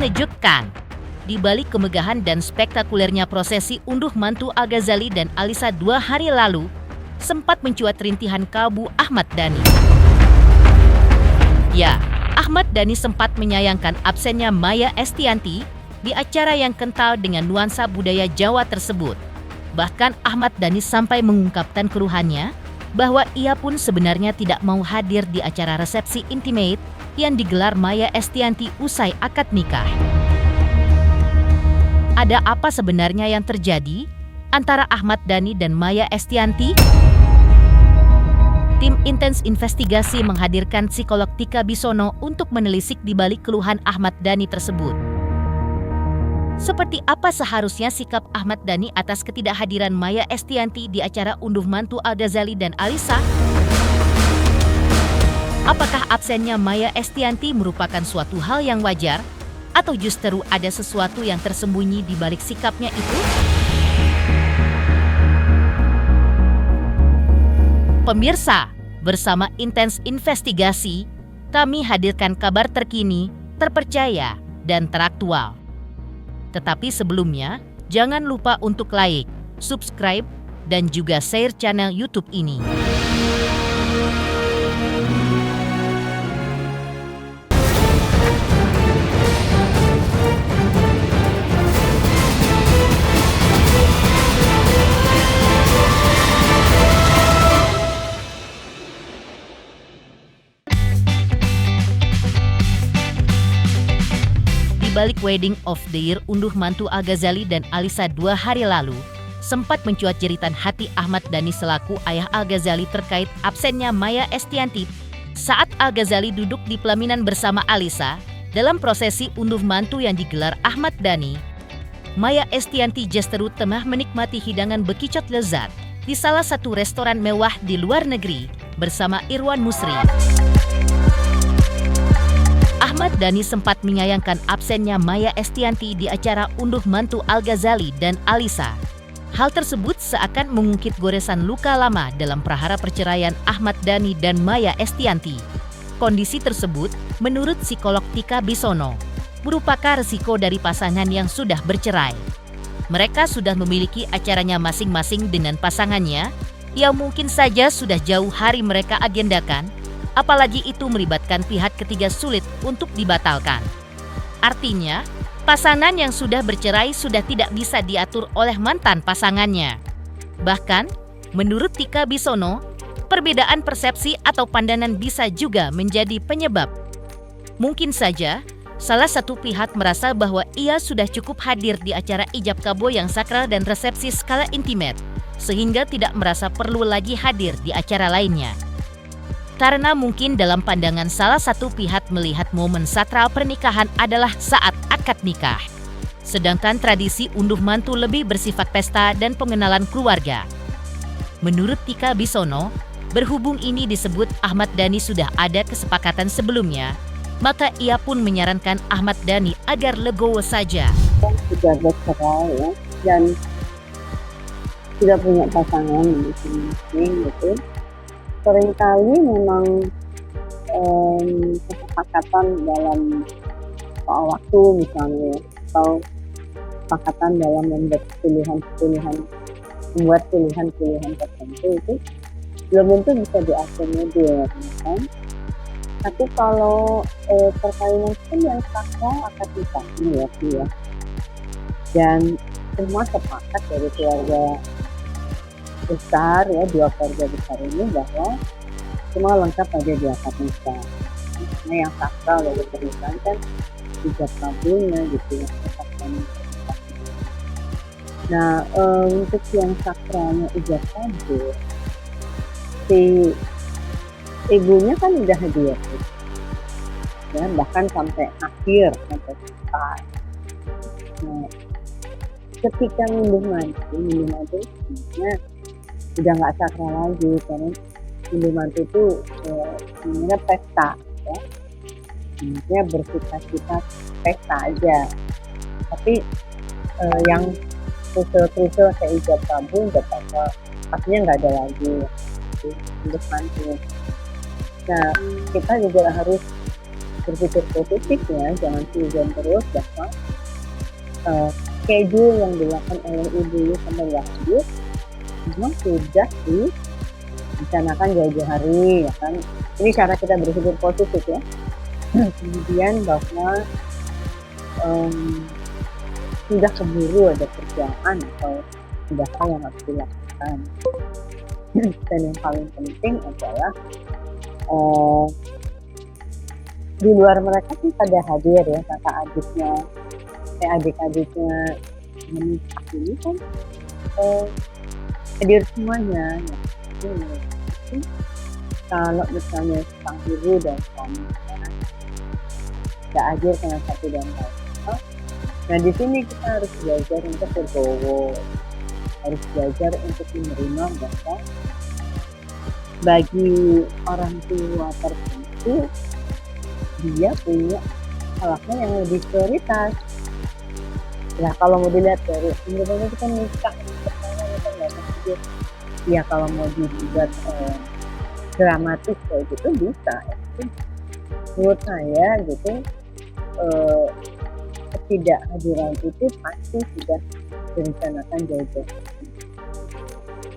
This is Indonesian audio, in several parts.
Mengejutkan. Di balik kemegahan dan spektakulernya prosesi unduh mantu Al-Ghazali dan Alisa 2 hari lalu, sempat mencuat rintihan kalbu Ahmad Dhani. Ya, Ahmad Dhani sempat menyayangkan absennya Maya Estianty di acara yang kental dengan nuansa budaya Jawa tersebut. Bahkan Ahmad Dhani sampai mengungkapkan keluhannya bahwa ia pun sebenarnya tidak mau hadir di acara resepsi intimate yang digelar Maya Estianty usai akad nikah. Ada apa sebenarnya yang terjadi antara Ahmad Dhani dan Maya Estianty? Tim Intens Investigasi menghadirkan psikolog Tika Bisono untuk menelisik di balik keluhan Ahmad Dhani tersebut. Seperti apa seharusnya sikap Ahmad Dhani atas ketidakhadiran Maya Estianty di acara unduh mantu Al-Ghazali dan Alisa? Apakah absennya Maya Estianty merupakan suatu hal yang wajar? Atau justru ada sesuatu yang tersembunyi di balik sikapnya itu? Pemirsa, bersama Intens Investigasi, kami hadirkan kabar terkini, terpercaya, dan teraktual. Tetapi sebelumnya, jangan lupa untuk like, subscribe, dan juga share channel YouTube ini. Di balik wedding of the year unduh mantu Al-Ghazali dan Alisa 2 hari lalu, sempat mencuat jeritan hati Ahmad Dhani selaku ayah Al-Ghazali terkait absennya Maya Estianty saat Al-Ghazali duduk di pelaminan bersama Alisa dalam prosesi unduh mantu yang digelar Ahmad Dhani. Maya Estianty justru tengah menikmati hidangan bekicot lezat di salah satu restoran mewah di luar negeri bersama Irwan Musri. Ahmad Dhani sempat menyayangkan absennya Maya Estianty di acara unduh mantu Al-Ghazali dan Alisa. Hal tersebut seakan mengungkit goresan luka lama dalam prahara perceraian Ahmad Dhani dan Maya Estianty. Kondisi tersebut, menurut psikolog Tika Bisono, merupakan resiko dari pasangan yang sudah bercerai. Mereka sudah memiliki acaranya masing-masing dengan pasangannya, yang mungkin saja sudah jauh hari mereka agendakan, apalagi itu melibatkan pihak ketiga sulit untuk dibatalkan. Artinya, pasangan yang sudah bercerai sudah tidak bisa diatur oleh mantan pasangannya. Bahkan, menurut Tika Bisono, perbedaan persepsi atau pandangan bisa juga menjadi penyebab. Mungkin saja, salah satu pihak merasa bahwa ia sudah cukup hadir di acara ijab kabo yang sakral dan resepsi skala intimate, sehingga tidak merasa perlu lagi hadir di acara lainnya. Karena mungkin dalam pandangan salah satu pihak melihat momen sakral pernikahan adalah saat akad nikah. Sedangkan tradisi unduh mantu lebih bersifat pesta dan pengenalan keluarga. Menurut Tika Bisono, berhubung ini disebut Ahmad Dhani sudah ada kesepakatan sebelumnya, maka ia pun menyarankan Ahmad Dhani agar legowo saja. Sudah bercerai ya, dan tidak punya pasangan masing-masing gitu. Seringkali memang kesepakatan dalam soal waktu misalnya, atau kesepakatan dalam membuat pilihan-pilihan tertentu itu belum tentu bisa diakomodir, kan? Tapi kalau perkawinan itu yang sakral akad nikahnya ya, dan semua sepakat dari keluarga besar ya, dua keluarga besar ini bahwa semua lengkap ada di akad nikah. Nah, yang sakral dari pernikahan kan ijab kabunya gitu ya. Nah, untuk yang sakralnya ijab kabul, si ibunya kan udah hadir ya, bahkan sampai akhir, sampai selesai. Nah, ketika ngunduh mantu sebenarnya udah nggak sakral lagi, karena unduh mantu itu sebenarnya pesta ya, sebenarnya bersifat pesta aja. Tapi yang krusial kayak ijab kabul, pastinya nggak ada lagi unduh mantu. Nah, kita juga harus berpikir positif ya, jangan suzon terus bahwa schedule yang dilakukan oleh ibu sampai nggak hadir memang sudah direncanakan jauh-jauh hari ya kan. Ini cara kita berpikir positif ya. Kemudian bahwa sudah keburu ada kerjaan atau ada hal yang harus dilakukan. Dan yang paling penting adalah di luar mereka sih pada hadir ya, kakak adiknya, adik-adiknya menikah ini kan hadir semuanya ya. Jadi, kalau misalnya sang ibu dan suami nggak hadir karena satu dan lain, nah di sini kita harus belajar untuk berdoa, harus belajar untuk menerima bahwa bagi orang tua tertentu dia punya halaknya yang lebih prioritas. Nah kalau mau dilihat dari sebenarnya kita nikah pertama kita nggak hadir, ya kalau mau dibuat dramatis kayak gitu bisa. Menurut saya gitu ketidakhadiran itu pasti sudah direncanakan jauh-jauh.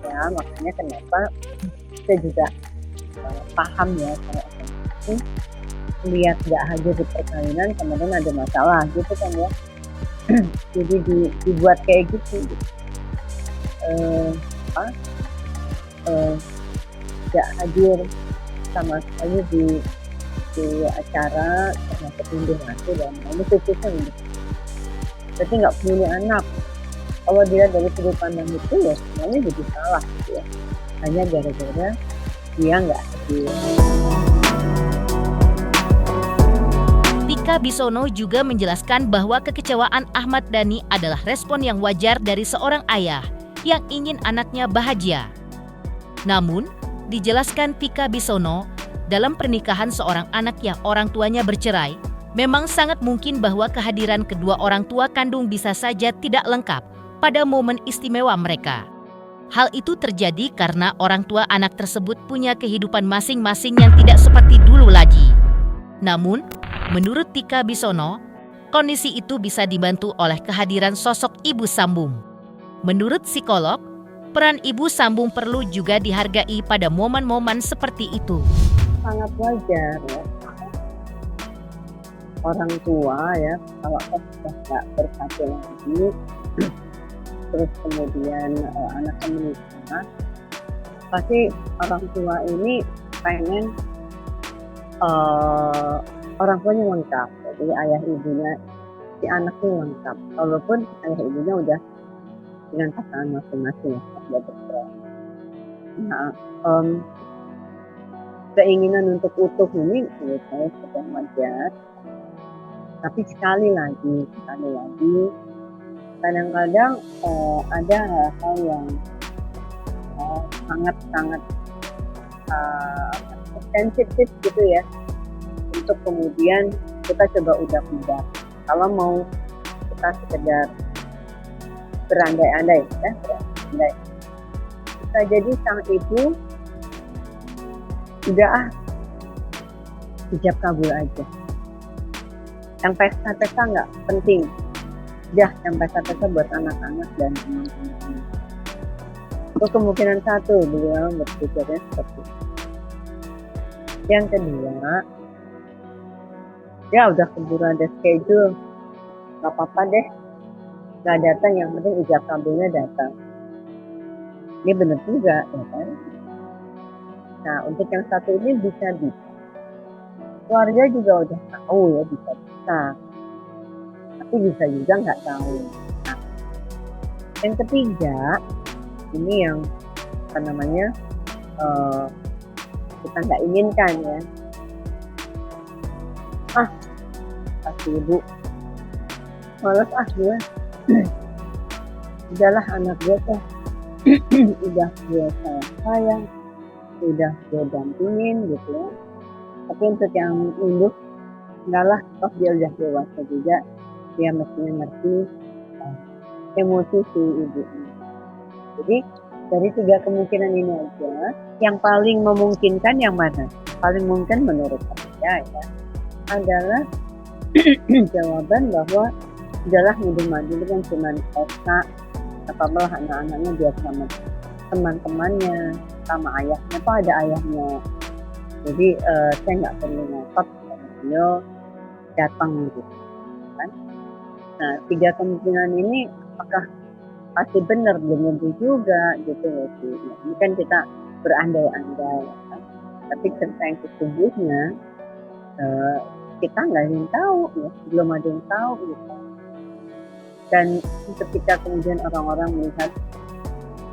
Ya makanya kenapa kita juga paham ya kalau lihat nggak hadir di perkawinan kemudian ada masalah gitu kan ya. Jadi dibuat kayak gitu. Nggak hadir sama sekali di acara termasuk unduh mantu dan ini khususnya ini. Berarti nggak punya anak. Kalau dia dari sudut pandang itu ya semuanya jadi salah gitu ya. Hanya gara-gara dia nggak hadir. Tika Bisono juga menjelaskan bahwa kekecewaan Ahmad Dhani adalah respon yang wajar dari seorang ayah yang ingin anaknya bahagia. Namun, dijelaskan Tika Bisono, dalam pernikahan seorang anak yang orang tuanya bercerai, memang sangat mungkin bahwa kehadiran kedua orang tua kandung bisa saja tidak lengkap pada momen istimewa mereka. Hal itu terjadi karena orang tua anak tersebut punya kehidupan masing-masing yang tidak seperti dulu lagi. Namun, menurut Tika Bisono, kondisi itu bisa dibantu oleh kehadiran sosok ibu sambung. Menurut psikolog, peran ibu sambung perlu juga dihargai pada momen-momen seperti itu. Sangat wajar ya. Orang tua ya, kalau sudah nggak bersatu lagi, terus kemudian anaknya menikah, pasti orang tua ini pengen orang tuanya lengkap, jadi ayah ibunya si anaknya lengkap, walaupun ayah ibunya udah dengan pasangan masing-masing sudah bercerai. Nah, keinginan untuk utuh ini menurut saya sudah wajar, tapi sekali lagi kadang-kadang ada hal-hal yang sangat-sangat sensitif gitu ya, untuk kemudian kita coba udak-udak. Kalau mau kita sekedar berandai-andai ya, bisa jadi sang ibu udah hijab kabul aja. Yang pesta-pesta nggak penting, udah yang pesta-pesta buat anak-anak dan teman-teman. Itu kemungkinan satu, beliau berpikirnya seperti itu. Yang kedua, ya udah keburu ada schedule, nggak apa-apa deh, nggak datang, yang penting ijab kabulnya datang. Ini benar juga ya kan. Nah untuk yang satu ini bisa keluarga juga udah tahu ya, bisa tapi bisa juga nggak tahu. Nah, yang ketiga ini yang apa namanya kita nggak inginkan ya, pasti ibu malas gue udahlah anak gue tuh udah gue sayang, udah gue dampingin gitu ya, tapi untuk yang induk enggak lah, toh dia udah dewasa juga, dia mestinya ngerti emosi si ibu ini. Jadi dari 3 kemungkinan ini aja, yang paling memungkinkan yang mana? Paling mungkin menurut saya ya, adalah jawaban bahwa udahlah mundur maju itu kan cuma pesta, apalah anak-anaknya biar sama teman-temannya, sama ayahnya, apa ada ayahnya. Jadi saya nggak perlu ngotot kalau beliau datang gitu kan. Nah, 3 kemungkinan ini apakah pasti benar, belum tentu juga gitu loh sih. Nah, ini kan kita berandai-andai ya kan. Tapi cerita yang sesungguhnya kita nggak ada yang tahu ya, belum ada yang tahu gitu. Dan ketika kemudian orang-orang melihat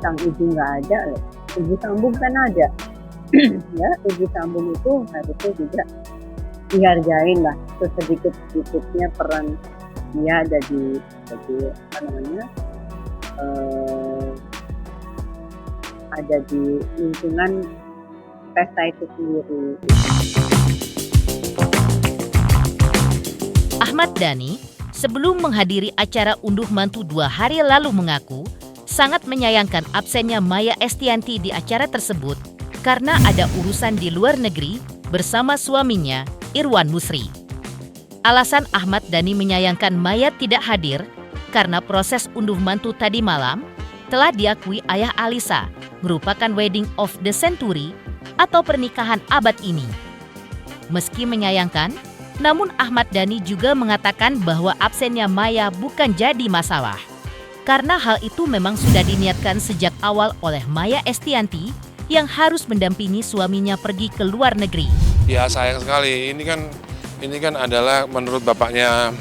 sang ibu nggak ada, ibu sambung kan ada. Ya, ibu sambung itu harusnya juga dihargain lah, sedikit-sedikitnya peran dia ada di apa namanya, ada di lingkungan pesta itu sendiri. Ahmad Dhani sebelum menghadiri acara unduh mantu 2 hari lalu mengaku sangat menyayangkan absennya Maya Estianty di acara tersebut karena ada urusan di luar negeri bersama suaminya Irwan Nusri. Alasan Ahmad Dhani menyayangkan Maya tidak hadir karena proses unduh mantu tadi malam telah diakui ayah Alisa merupakan wedding of the century atau pernikahan abad ini. Meski menyayangkan, namun Ahmad Dhani juga mengatakan bahwa absennya Maya bukan jadi masalah. Karena hal itu memang sudah diniatkan sejak awal oleh Maya Estianty yang harus mendampingi suaminya pergi ke luar negeri. Ya sayang sekali, ini kan adalah menurut bapaknya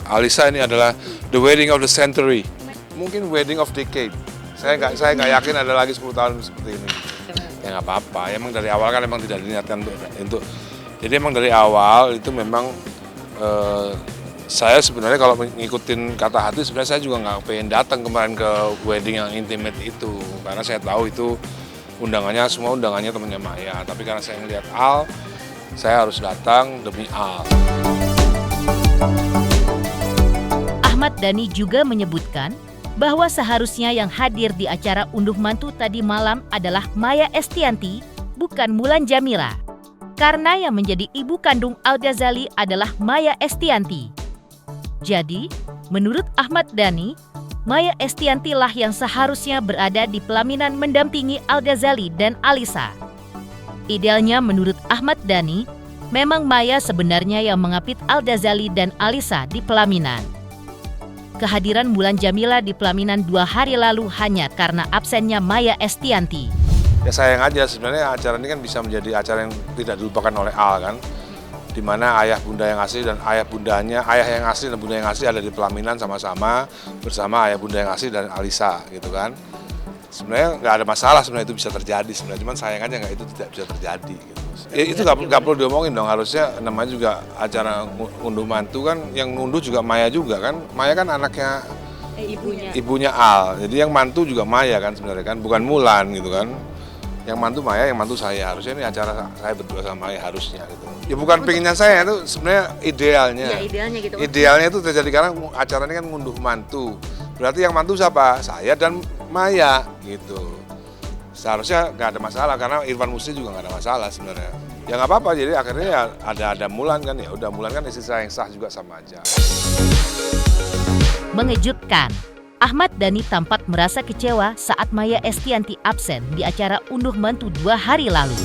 Alisa ini adalah the wedding of the century, mungkin wedding of decade. Saya nggak yakin ada lagi 10 tahun seperti ini. Ya nggak apa-apa, emang dari awal kan emang tidak diniatkan untuk jadi emang dari awal itu memang saya sebenarnya kalau ngikutin kata hati sebenarnya saya juga nggak pengen datang kemarin ke wedding yang intimate itu karena saya tahu itu semua undangannya temannya Maya, tapi karena saya ngelihat Al, saya harus datang demi Al. Ahmad Dhani juga menyebutkan bahwa seharusnya yang hadir di acara unduh mantu tadi malam adalah Maya Estianty, bukan Mulan Jamila. Karena yang menjadi ibu kandung Al-Ghazali adalah Maya Estianty. Jadi, menurut Ahmad Dhani, Maya Estianty lah yang seharusnya berada di pelaminan mendampingi Al-Ghazali dan Alisa. Idealnya menurut Ahmad Dhani, memang Maya sebenarnya yang mengapit Al-Ghazali dan Alisa di pelaminan. Kehadiran Mulan Jamila di pelaminan 2 hari lalu hanya karena absennya Maya Estianty. Ya sayang aja sebenarnya acara ini kan bisa menjadi acara yang tidak dilupakan oleh Al kan. Di mana ayah bunda yang asli dan ayah yang asli dan bunda yang asli ada di pelaminan sama-sama bersama ayah bunda yang asli dan Alisa gitu kan. Sebenarnya nggak ada masalah sebenarnya itu bisa terjadi sebenarnya, cuman sayang aja nggak itu tidak bisa terjadi gitu. Ya, itu nggak perlu diomongin dong, harusnya namanya juga acara unduh mantu kan yang ngunduh juga Maya juga kan. Maya kan anaknya ibunya Al, jadi yang mantu juga Maya kan sebenarnya kan, bukan Mulan gitu kan. Yang mantu Maya, yang mantu saya, harusnya ini acara saya berdua sama Maya harusnya gitu. Ya bukan pinginnya saya, itu sebenarnya idealnya. Ya, idealnya gitu. Idealnya itu terjadi karena acara ini kan ngunduh mantu. Berarti yang mantu siapa? Saya dan Maya gitu. Seharusnya nggak ada masalah karena Irwan Nusri juga nggak ada masalah sebenarnya. Ya nggak apa-apa, jadi akhirnya ya ada Mulan kan, ya udah Mulan kan istri saya yang sah juga sama aja. Mengejutkan. Ahmad Dhani tampak merasa kecewa saat Maya Estianty absen di acara unduh mantu 2 hari lalu.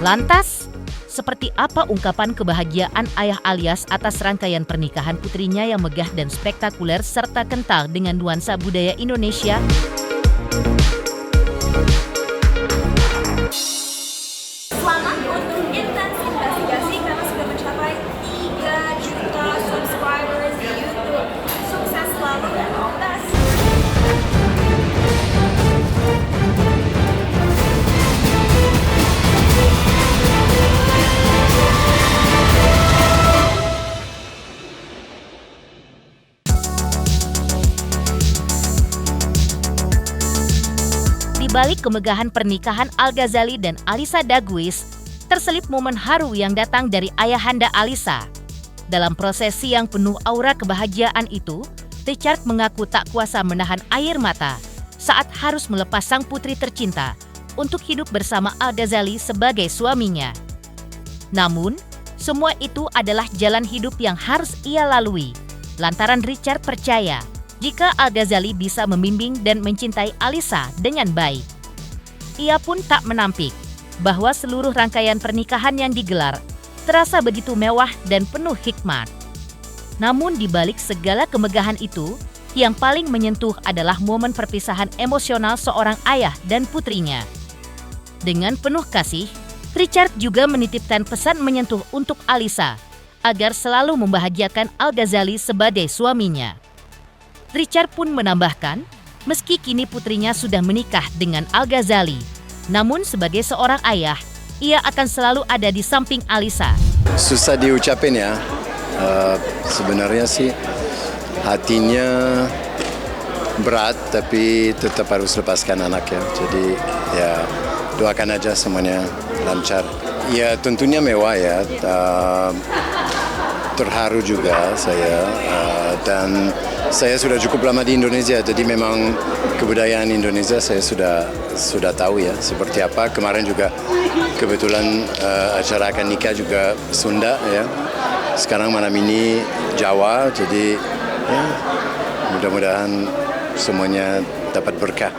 Lantas, seperti apa ungkapan kebahagiaan ayah Alias atas rangkaian pernikahan putrinya yang megah dan spektakuler serta kental dengan nuansa budaya Indonesia? Selamat untuk intens investigasi karena sudah mencapai 3 juta subscribers di YouTube. Sukses selalu dan all the best. Di balik kemegahan pernikahan Al-Ghazali dan Alisa Daguis, terselip momen haru yang datang dari ayahanda Alisa. Dalam prosesi yang penuh aura kebahagiaan itu, Richard mengaku tak kuasa menahan air mata saat harus melepas sang putri tercinta untuk hidup bersama Al-Ghazali sebagai suaminya. Namun, Semua itu adalah jalan hidup yang harus ia lalui. Lantaran Richard percaya jika Al-Ghazali bisa membimbing dan mencintai Alisa dengan baik. Ia pun tak menampik bahwa seluruh rangkaian pernikahan yang digelar terasa begitu mewah dan penuh hikmat. Namun di balik segala kemegahan itu, yang paling menyentuh adalah momen perpisahan emosional seorang ayah dan putrinya. Dengan penuh kasih, Richard juga menitipkan pesan menyentuh untuk Alisa agar selalu membahagiakan Al-Ghazali sebagai suaminya. Richard pun menambahkan, meski kini putrinya sudah menikah dengan Al-Ghazali, namun sebagai seorang ayah, ia akan selalu ada di samping Alisa. Susah diucapin ya, sebenarnya sih hatinya berat tapi tetap harus lepaskan anaknya. Jadi ya doakan aja semuanya lancar. Ya tentunya mewah ya, terharu juga saya dan saya sudah cukup lama di Indonesia, jadi memang kebudayaan Indonesia saya sudah tahu ya seperti apa. Kemarin juga kebetulan acara akad nikah juga Sunda ya. Sekarang malam ini Jawa, jadi ya, mudah-mudahan semuanya dapat berkah.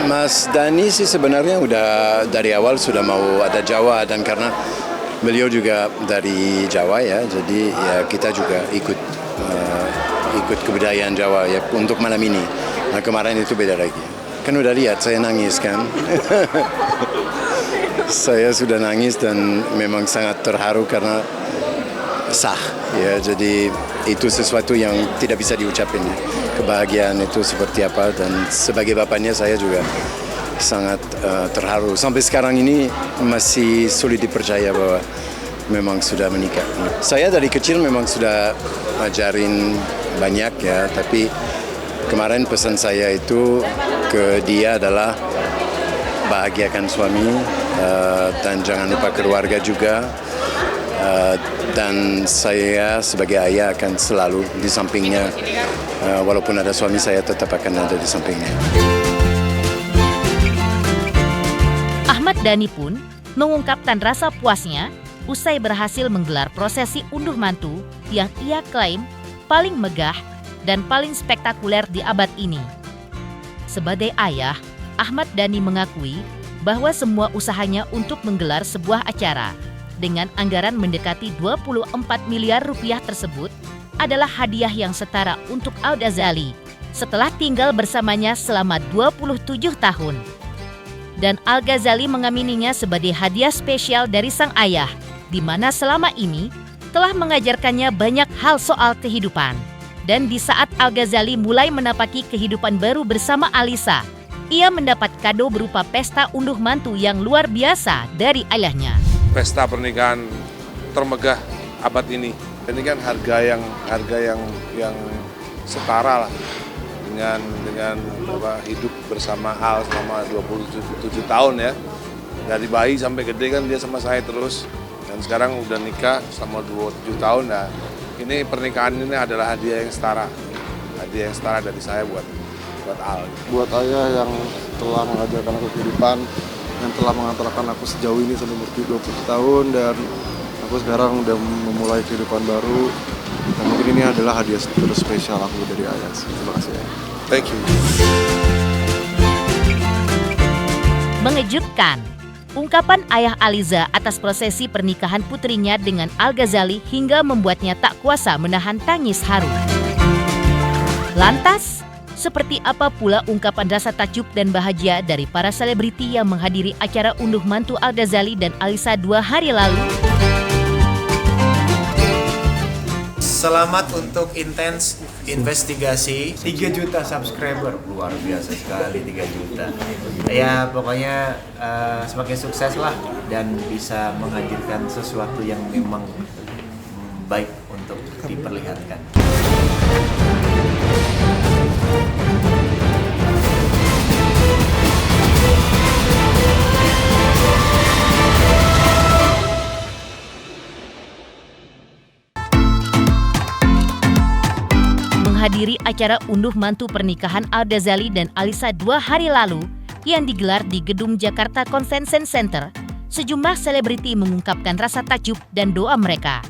Mas Dhani sih sebenarnya udah dari awal sudah mau ada Jawa, dan karena beliau juga dari Jawa ya, jadi ya kita juga ikut kebudayaan Jawa ya untuk malam ini. Nah kemarin itu beda lagi. Kan udah lihat saya nangis kan. Saya sudah nangis dan memang sangat terharu karena sah ya, jadi itu sesuatu yang tidak bisa diucapin ya. Kebahagiaan itu seperti apa, dan sebagai bapaknya saya juga sangat terharu. Sampai sekarang ini masih sulit dipercaya bahwa memang sudah menikah. Saya dari kecil memang sudah ajarin banyak ya, tapi kemarin pesan saya itu ke dia adalah bahagiakan suami dan jangan lupa keluarga juga. Dan saya sebagai ayah akan selalu di sampingnya, walaupun ada suami saya tetap akan ada di sampingnya. Ahmad Dhani pun mengungkapkan rasa puasnya usai berhasil menggelar prosesi unduh mantu yang ia klaim paling megah dan paling spektakuler di abad ini. Sebagai ayah, Ahmad Dhani mengakui bahwa semua usahanya untuk menggelar sebuah acara dengan anggaran mendekati 24 miliar rupiah tersebut adalah hadiah yang setara untuk Al-Ghazali setelah tinggal bersamanya selama 27 tahun. Dan Al-Ghazali mengamininya sebagai hadiah spesial dari sang ayah, di mana selama ini telah mengajarkannya banyak hal soal kehidupan. Dan di saat Al-Ghazali mulai menapaki kehidupan baru bersama Alisa, ia mendapat kado berupa pesta unduh mantu yang luar biasa dari ayahnya. Pesta pernikahan termegah abad ini. Ini kan harga yang setara lah dengan hidup bersama Al selama 27 tahun ya. Dari bayi sampai gede kan dia sama saya terus, dan sekarang udah nikah selama 27 tahun. Nah, ini pernikahan ini adalah hadiah yang setara dari saya buat Al. Buat ayah yang telah mengajarkan aku kehidupan, yang telah mengantarkan aku sejauh ini sampai umur 20 tahun, dan aku sekarang udah memulai kehidupan baru, dan mungkin ini adalah hadiah terspesial aku dari ayah. Terima kasih ya. Thank you. Mengejutkan, ungkapan ayah Aliza atas prosesi pernikahan putrinya dengan Al-Ghazali hingga membuatnya tak kuasa menahan tangis haru. Lantas, seperti apa pula ungkapan rasa takjub dan bahagia dari para selebriti yang menghadiri acara unduh mantu Al-Ghazali dan Alisa 2 hari lalu? Selamat untuk Intens Investigasi 3 juta subscriber, luar biasa sekali 3 juta. Ya pokoknya semakin sukses lah dan bisa menghadirkan sesuatu yang memang baik untuk diperlihatkan. Menghadiri acara unduh mantu pernikahan Al-Ghazali dan Alisa 2 hari lalu yang digelar di Gedung Jakarta Convention Center, Sejumlah selebriti mengungkapkan rasa takjub dan doa mereka.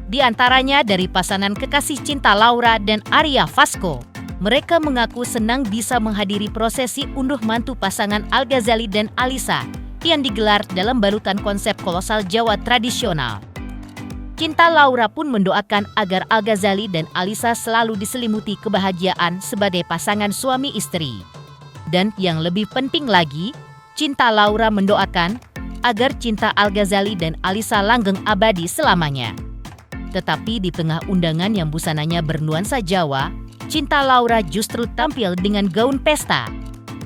Di antaranya dari pasangan kekasih cinta Laura dan Arya Fasco. Mereka mengaku senang bisa menghadiri prosesi unduh mantu pasangan Al Ghazali dan Alisa yang digelar dalam balutan konsep kolosal Jawa tradisional. Cinta Laura pun mendoakan agar Al Ghazali dan Alisa selalu diselimuti kebahagiaan sebagai pasangan suami istri. Dan yang lebih penting lagi, Cinta Laura mendoakan agar cinta Al Ghazali dan Alisa langgeng abadi selamanya. Tetapi di tengah undangan yang busananya bernuansa Jawa, Cinta Laura justru tampil dengan gaun pesta.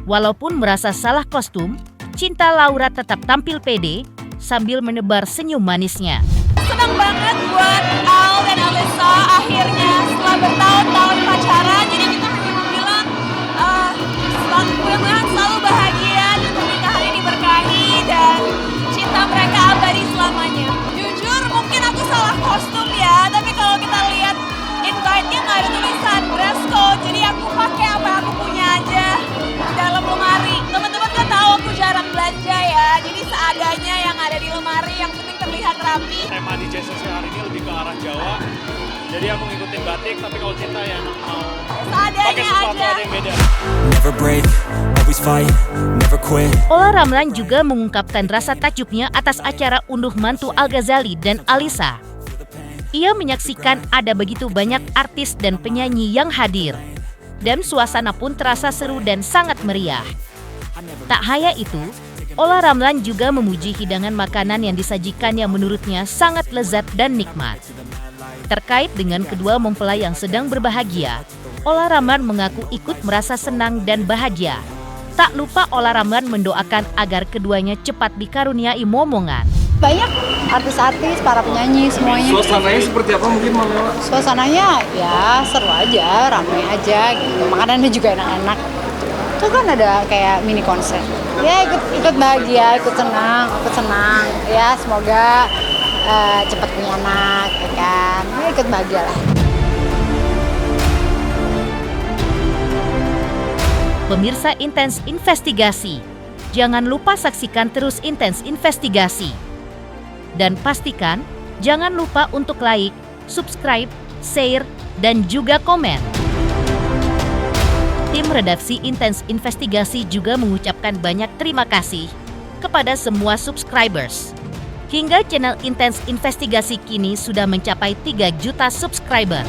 Walaupun merasa salah kostum, Cinta Laura tetap tampil pede sambil menebar senyum manisnya. Senang banget buat Al dan Alisa akhirnya setelah bertahun-tahun pacaran. Jadi kita hanya mau bilang mudah-mudahan selalu bahagia dan pernikahan ini diberkahi dan cinta mereka abadi selamanya. Jujur mungkin aku salah kostum ya, tapi kalau kita lihat invite-nya nggak ada tulisan dress code, jadi aku pakai apa yang aku punya aja di dalam lemari. Teman-teman kan tahu aku jarang belanja ya, jadi seadanya yang ada di lemari yang penting terlihat rapi. Tema di JCC hari ini lebih ke arah Jawa, jadi aku ngikutin batik, tapi kalau cinta ya mau pakai sesuatu ada yang beda. Never break, always fight, never quit. Ola Ramlan juga mengungkapkan rasa takjubnya atas acara unduh mantu Al Ghazali dan Alisa. Ia menyaksikan ada begitu banyak artis dan penyanyi yang hadir. Dan suasana pun terasa seru dan sangat meriah. Tak hanya itu, Ola Ramlan juga memuji hidangan makanan yang disajikan yang menurutnya sangat lezat dan nikmat. Terkait dengan kedua mempelai yang sedang berbahagia, Ola Ramlan mengaku ikut merasa senang dan bahagia. Tak lupa Ola Ramlan mendoakan agar keduanya cepat dikaruniai momongan. Banyak artis-artis, para penyanyi semuanya. Suasananya seperti apa mungkin Malela? Suasananya ya seru aja, ramai aja gitu. Makanannya juga enak-enak. Itu kan ada kayak mini konser. Ya ikut bahagia, ikut senang. Ya semoga cepat punya anak, ya kan. Ya ikut bahagia lah. Pemirsa Intens Investigasi, jangan lupa saksikan terus Intens Investigasi. Dan pastikan jangan lupa untuk like, subscribe, share, dan juga komen. Tim redaksi Intens Investigasi juga mengucapkan banyak terima kasih kepada semua subscribers. Hingga channel Intens Investigasi kini sudah mencapai 3 juta subscriber.